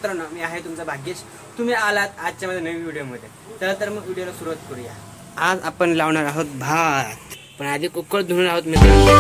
मित्रांनो, मी आहे तुमचा भाग्येश. तुम्ही आलात आजच्या माझ्या नवीन व्हिडिओमध्ये. चला तर मग व्हिडिओला सुरुवात करूया. आज आपण लावणार आहोत भात, पण आधी कुकर धुवून आहोत मित्रांनो.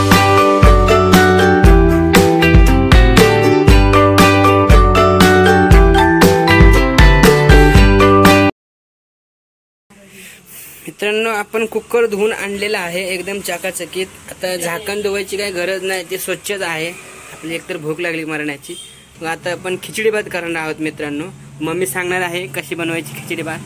आपण कुकर धुवून आणलेला आहे एकदम चाकाचकीत. आता झाकण धुवायची काही गरज नाही, ते स्वच्छच आहे. आपली एकतर भूक लागली मरण्याची. मग आता आपण खिचडी भात करणार आहोत मित्रांनो. मम्मी सांगणार आहे कशी बनवायची खिचडी भात.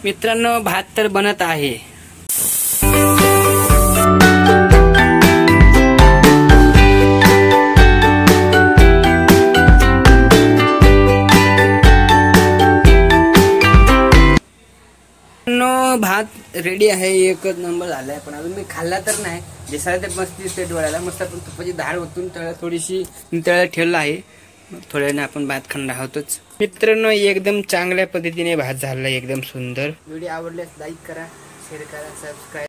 मित्रांनो, भात तर बनत आहे. भात रेडी आहे, एकच नंबर झालाय. पण अजून मी खाल्ला तर नाही. दिसायला तर मस्त दिसते डोळ्याला मस्त. आपण तुपाची धार ओतून थोडीशी तळ्यात ठेवलं आहे. थोड्याने आपण भात खाणार आहोतच मित्रांनो. एकदम चांगल्या पद्धतीने भात झाला, एकदम सुंदर. व्हिडिओ आवडल्यास लाईक करा, शेअर करा, सबस्क्राईब